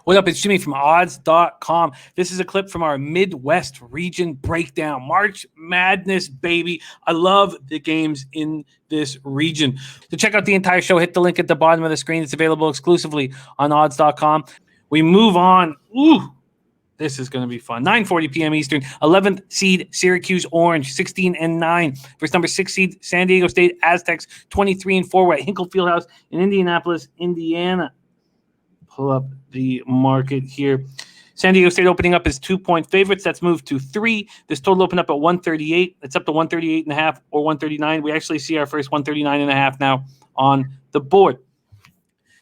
What up? It's Jimmy from odds.com. This is a clip from our Midwest region breakdown. March Madness, baby. I love the games in this region. To check out the entire show, hit the link at the bottom of the screen. It's available exclusively on odds.com. We move on. Ooh, this is going to be fun. 9:40 p.m. Eastern. 11th seed Syracuse Orange, 16-9 versus number 6 seed San Diego State Aztecs, 23-4 at Hinkle Fieldhouse in Indianapolis, Indiana. Pull up the market here. San Diego State opening up as 2-point favorites. That's moved to 3. This total opened up at 138. It's up to 138.5 or 139. We actually see our first 139.5 now on the board.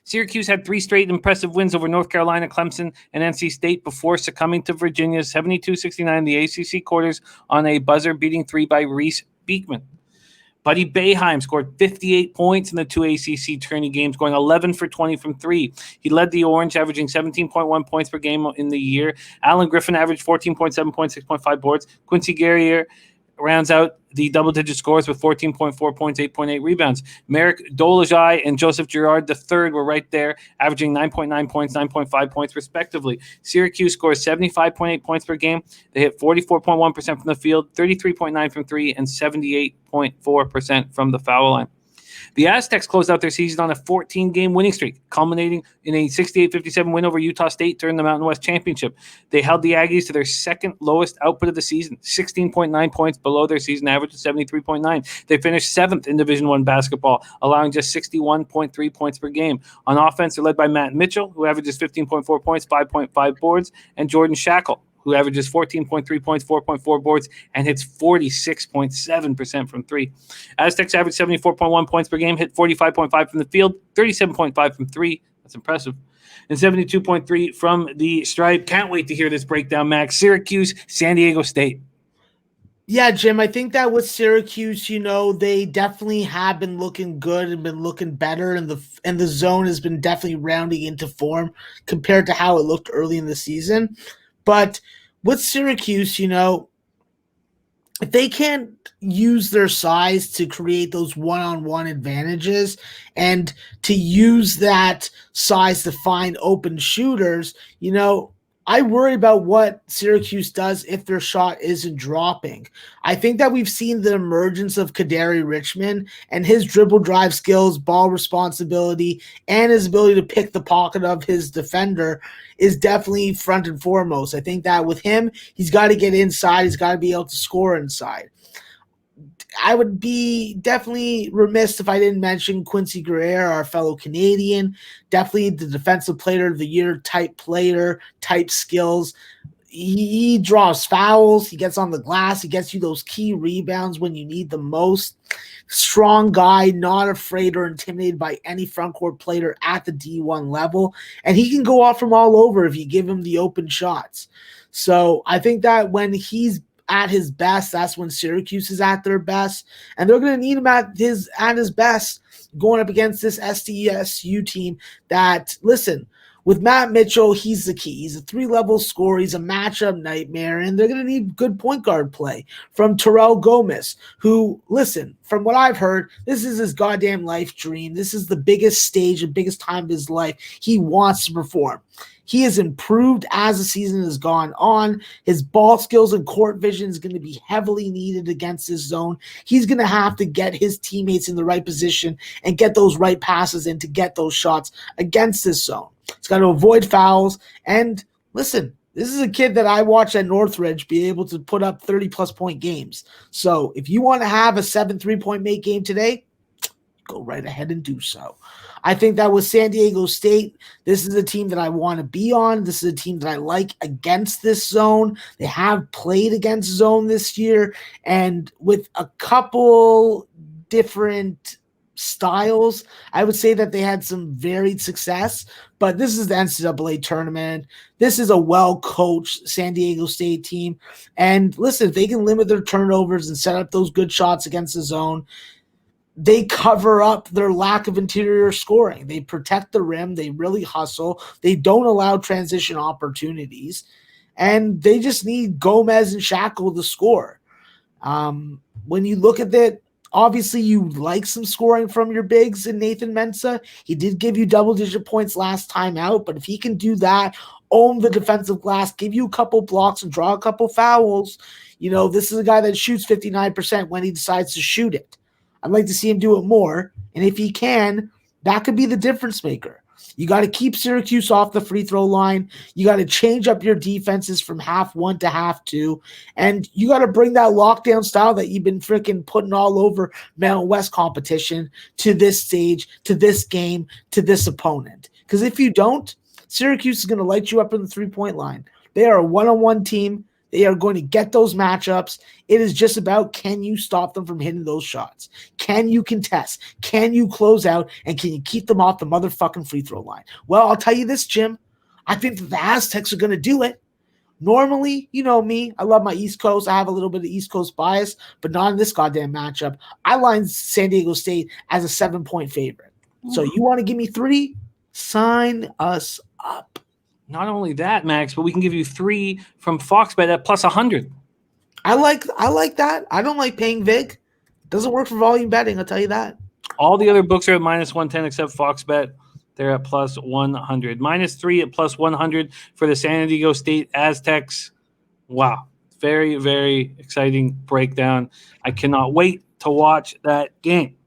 Syracuse had 3 straight impressive wins over North Carolina, Clemson, and NC State before succumbing to Virginia 72-69 in the ACC quarters on a buzzer-beating 3 by Reese Beekman. Buddy Boeheim scored 58 points in the 2 ACC tourney games, going 11 for 20 from 3. He led the Orange, averaging 17.1 points per game in the year. Alan Griffin averaged 14.7 points, 6.5 boards. Quincy Guerrier rounds out the double-digit scores with 14.4 points, 8.8 rebounds. Merrick Dolajai and Joseph Girard III were right there, averaging 9.9 points, 9.5 points, respectively. Syracuse scores 75.8 points per game. They hit 44.1% from the field, 33.9 from 3, and 78.4% from the foul line. The Aztecs closed out their season on a 14-game winning streak, culminating in a 68-57 win over Utah State during the Mountain West Championship. They held the Aggies to their second lowest output of the season, 16.9 points below their season average of 73.9. They finished 7th in Division I basketball, allowing just 61.3 points per game. On offense, they're led by Matt Mitchell, who averages 15.4 points, 5.5 boards, and Jordan Shackle, who averages 14.3 points, 4.4 boards, and hits 46.7% from 3. Aztecs average 74.1 points per game, hit 45.5 from the field, 37.5 from 3. That's impressive. And 72.3 from the stripe. Can't wait to hear this breakdown, Max. Syracuse, San Diego State. Yeah, Jim, I think that with Syracuse, they definitely have been looking good and been looking better, and the zone has been definitely rounding into form compared to how it looked early in the season. But with Syracuse, if they can't use their size to create those one-on-one advantages and to use that size to find open shooters, I worry about what Syracuse does if their shot isn't dropping. I think that we've seen the emergence of Kadary Richmond and his dribble drive skills, ball responsibility, and his ability to pick the pocket of his defender is definitely front and foremost. I think that with him, he's got to get inside. He's got to be able to score inside. I would be definitely remiss if I didn't mention Quincy Guerrier, our fellow Canadian. Definitely the defensive player of the year type player, type skills. He draws fouls. He gets on the glass. He gets you those key rebounds when you need them most. Strong guy, not afraid or intimidated by any front court player at the D1 level. And he can go off from all over if you give him the open shots. So I think that when he's at his best, that's when Syracuse is at their best, and they're going to need him at his best going up against this SDSU team that, listen, with Matt Mitchell, he's the key. He's a 3-level scorer. He's a matchup nightmare, and they're going to need good point guard play from Terrell Gomez, who, listen, from what I've heard, this is his goddamn life dream. This is the biggest stage, the biggest time of his life. He wants to perform. He has improved as the season has gone on. His ball skills and court vision is going to be heavily needed against this zone. He's going to have to get his teammates in the right position and get those right passes in to get those shots against this zone. He's got to avoid fouls. And listen, this is a kid that I watched at Northridge be able to put up 30-plus point games. So if you want to have a 7 3-point make game today, go right ahead and do so. I think that with San Diego State, this is a team that I want to be on. This is a team that I like against this zone. They have played against zone this year, and with a couple different styles, I would say that they had some varied success, but this is the NCAA tournament. This is a well-coached San Diego State team, and listen, if they can limit their turnovers and set up those good shots against the zone, they cover up their lack of interior scoring. They protect the rim. They really hustle. They don't allow transition opportunities. And they just need Gomez and Shackle to score. When you look at it, Obviously, you like some scoring from your bigs in Nathan Mensah. He did give you double-digit points last time out, but if he can do that, own the defensive glass, give you a couple blocks and draw a couple fouls, this is a guy that shoots 59% when he decides to shoot it. I'd like to see him do it more, and if he can, that could be the difference maker. You got to keep Syracuse off the free throw line. You got to change up your defenses from half one to half two. And you got to bring that lockdown style that you've been freaking putting all over Mountain West competition to this stage, to this game, to this opponent. Because if you don't, Syracuse is going to light you up in the three-point line. They are a one-on-one team. They are going to get those matchups. It is just about, can you stop them from hitting those shots? Can you contest? Can you close out? And can you keep them off the motherfucking free throw line? Well, I'll tell you this, Jim. I think that the Aztecs are going to do it. Normally, you know me, I love my East Coast. I have a little bit of East Coast bias, but not in this goddamn matchup. I line San Diego State as a 7-point favorite. So you want to give me 3? Sign us up. Not only that, Max, but we can give you 3 from FoxBet at plus 100. I like that. I don't like paying vig. Doesn't work for volume betting, I'll tell you that. All the other books are at minus 110 except FoxBet. They're at plus 100. Minus 3 at plus 100 for the San Diego State Aztecs. Wow. Very, very exciting breakdown. I cannot wait to watch that game.